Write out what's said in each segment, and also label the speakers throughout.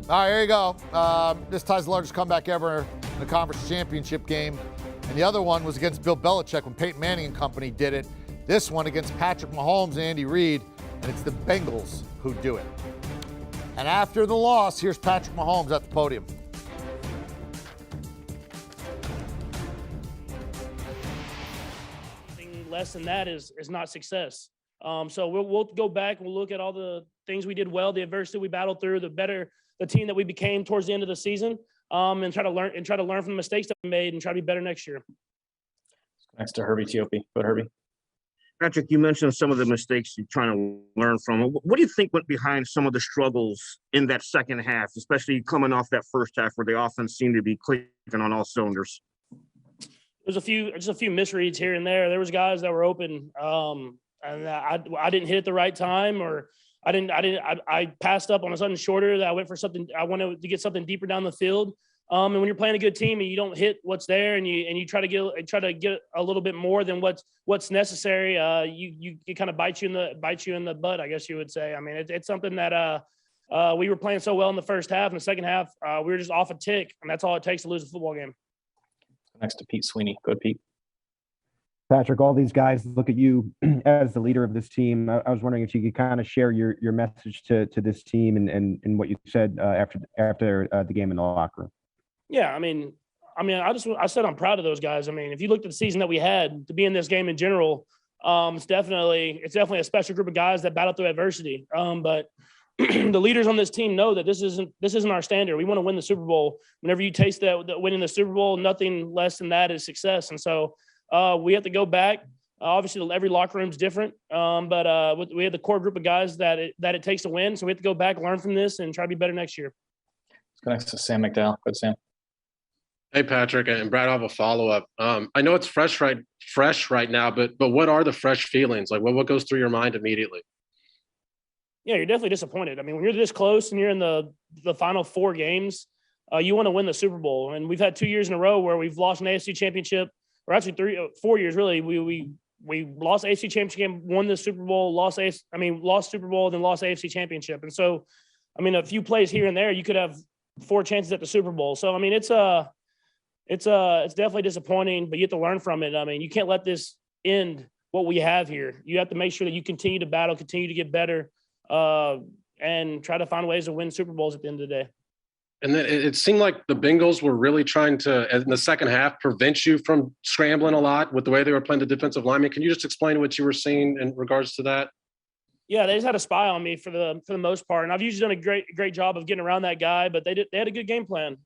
Speaker 1: All right, here you go. This ties the largest comeback ever in a conference championship game. And the other one was against Bill Belichick when Peyton Manning and company did it. This one against Patrick Mahomes and Andy Reid, and it's the Bengals who do it. And after the loss, here's Patrick Mahomes at the podium.
Speaker 2: Less than that is not success. So we'll go back and we'll look at all the things we did well, the adversity we battled through, the team that we became towards the end of the season, and try to learn from the mistakes that we made and try to be better next year.
Speaker 3: Next to Herbie Teope. Go ahead, Herbie.
Speaker 4: Patrick, you mentioned some of the mistakes you're trying to learn from. What do you think went behind some of the struggles in that second half, especially coming off that first half where the offense seemed to be clicking on all cylinders?
Speaker 2: There's just a few misreads here and there. There was guys that were open, and I didn't hit at the right time, or I passed up on a sudden shorter that I went for something. I wanted to get something deeper down the field. And when you're playing a good team and you don't hit what's there, and you try to get a little bit more than what's necessary, you kind of bite you in the butt, I guess you would say. I mean, it's something that we were playing so well in the first half. In the second half, we were just off a tick, and that's all it takes to lose a football game.
Speaker 3: Next to Pete Sweeney. Go ahead, Pete.
Speaker 5: Patrick, all these guys look at you as the leader of this team. I was wondering if you could kind of share your message to this team and what you said after the game in the locker room.
Speaker 2: Yeah, I mean, I said I'm proud of those guys. I mean, if you looked at the season that we had, to be in this game in general, it's definitely a special group of guys that battle through adversity. But the leaders on this team know that this isn't our standard. We want to win the Super Bowl. Whenever you taste that winning the Super Bowl, nothing less than that is success. And so we have to go back. Obviously, every locker room's different, but we have the core group of guys that it takes to win. So we have to go back, learn from this, and try to be better next year.
Speaker 3: Let's go next to Sam McDowell. Go ahead, Sam.
Speaker 6: Hey, Patrick, and Brad, I have a follow-up. I know it's fresh right now, but what are the fresh feelings? Like, what goes through your mind immediately?
Speaker 2: Yeah, you're definitely disappointed. I mean, when you're this close and you're in the final 4 games, you want to win the Super Bowl. And we've had 2 years in a row where we've lost an AFC championship, or actually 4 years, really. We lost AFC championship game, won the Super Bowl, lost Super Bowl, then lost AFC championship. And so, I mean, a few plays here and there, you could have 4 chances at the Super Bowl. So, I mean, it's definitely disappointing, but you have to learn from it. I mean, you can't let this end what we have here. You have to make sure that you continue to battle, continue to get better, and try to find ways to win Super Bowls at the end of the day.
Speaker 6: And then it seemed like the Bengals were really trying to, in the second half, prevent you from scrambling a lot with the way they were playing the defensive lineman. Can you just explain what you were seeing in regards to that?
Speaker 2: Yeah, they just had a spy on me for the most part, and I've usually done a great job of getting around that guy. But they had a good game plan.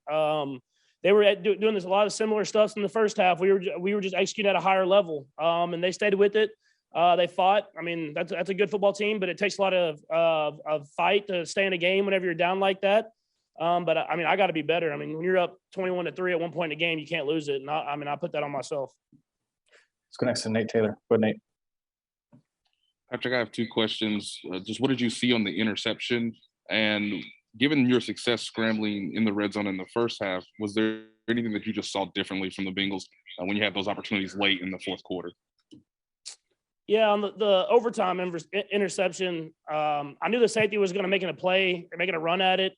Speaker 2: They were doing a lot of similar stuff in the first half. We were just executing at a higher level, and they stayed with it. They fought. I mean, that's a good football team, but it takes a lot of fight to stay in a game whenever you're down like that. But I mean, I got to be better. I mean, when you're up 21-3 at one point in a game, you can't lose it. And I put that on myself.
Speaker 3: Let's go next to Nate Taylor. Go ahead, Nate.
Speaker 7: Patrick, I have 2 questions. Just what did you see on the interception? And given your success scrambling in the red zone in the first half, was there anything that you just saw differently from the Bengals when you had those opportunities late in the fourth quarter?
Speaker 2: Yeah, on the overtime interception, I knew the safety was going to make a run at it.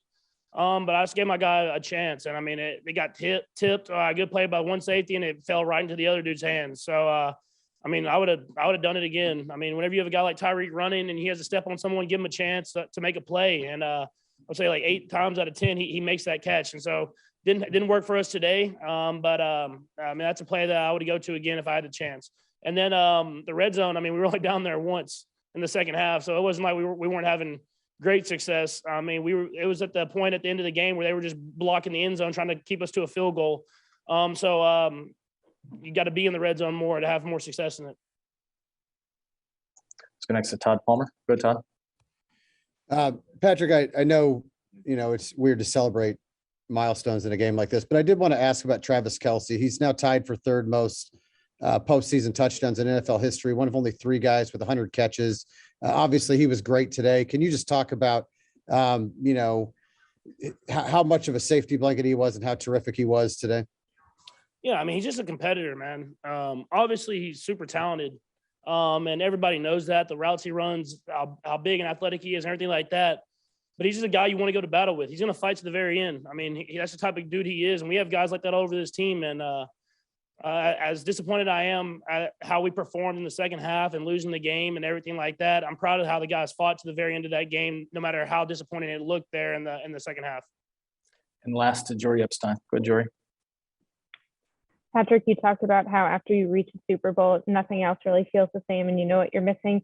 Speaker 2: But I just gave my guy a chance. And I mean, it got tipped. Good play by one safety, and it fell right into the other dude's hands. So, I mean, I would have done it again. I mean, whenever you have a guy like Tyreek running and he has to step on someone, give him a chance to make a play. And I'll say like 8 times out of 10, he makes that catch. And so didn't work for us today. But I mean, that's a play that I would go to again if I had the chance. And then the red zone, I mean, we were only down there once in the second half. So it wasn't like we weren't having great success. I mean, it was at the point at the end of the game where they were just blocking the end zone, trying to keep us to a field goal. So you got to be in the red zone more to have more success in it.
Speaker 3: Let's go next to Todd Palmer. Go ahead,
Speaker 8: Todd. Patrick, I know, it's weird to celebrate milestones in a game like this, but I did want to ask about Travis Kelce. He's now tied for 3rd most postseason touchdowns in NFL history, one of only 3 guys with 100 catches. Obviously, he was great today. Can you just talk about, how much of a safety blanket he was and how terrific he was today?
Speaker 2: Yeah, I mean, he's just a competitor, man. Obviously, he's super talented, and everybody knows that. The routes he runs, how big and athletic he is, and everything like that. but he's just a guy you want to go to battle with. He's going to fight to the very end. I mean, that's the type of dude he is. And we have guys like that all over this team. And as disappointed I am at how we performed in the second half and losing the game and everything like that, I'm proud of how the guys fought to the very end of that game, no matter how disappointing it looked there in the second half.
Speaker 3: And last to Jory Epstein. Go ahead, Jory.
Speaker 9: Patrick, you talked about how after you reach a Super Bowl, nothing else really feels the same and you know what you're missing.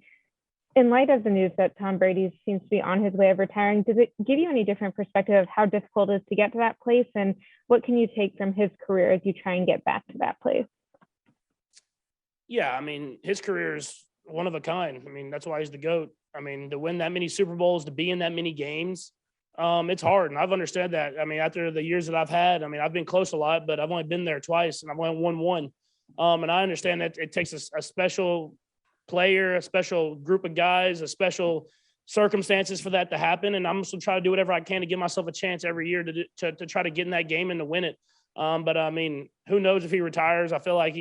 Speaker 9: In light of the news that Tom Brady seems to be on his way of retiring, does it give you any different perspective of how difficult it is to get to that place? And what can you take from his career as you try and get back to that place?
Speaker 2: Yeah, I mean, his career is one of a kind. I mean, that's why he's the GOAT. I mean, to win that many Super Bowls, to be in that many games, it's hard. And I've understood that. I mean, after the years that I've had, I mean, I've been close a lot, but I've only been there twice and I've only won one. And I understand that it takes a special player, a special group of guys, a special circumstances for that to happen. And I'm just gonna try to do whatever I can to give myself a chance every year to try to get in that game and to win it. But I mean, who knows if he retires? I feel like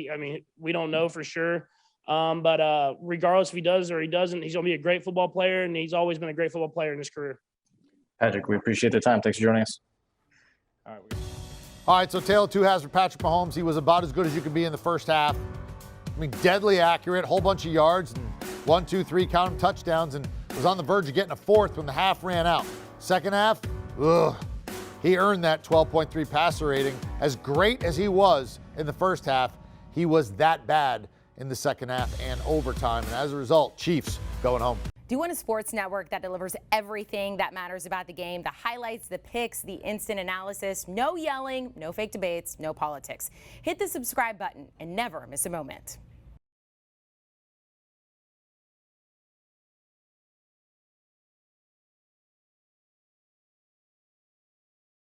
Speaker 2: we don't know for sure. But regardless if he does or he doesn't, he's gonna be a great football player, and he's always been a great football player in his career.
Speaker 3: Patrick, we appreciate the time. Thanks for joining us.
Speaker 1: All right, so tale of two halves for Patrick Mahomes. He was about as good as you could be in the first half. I mean, deadly accurate, whole bunch of yards, and 1, 2, 3, count them, touchdowns, and was on the verge of getting a fourth when the half ran out. Second half, he earned that 12.3 passer rating. As great as he was in the first half, he was that bad in the second half and overtime. And as a result, Chiefs going home.
Speaker 10: Do you want a sports network that delivers everything that matters about the game? The highlights, the picks, the instant analysis, no yelling, no fake debates, no politics. Hit the subscribe button and never miss a moment.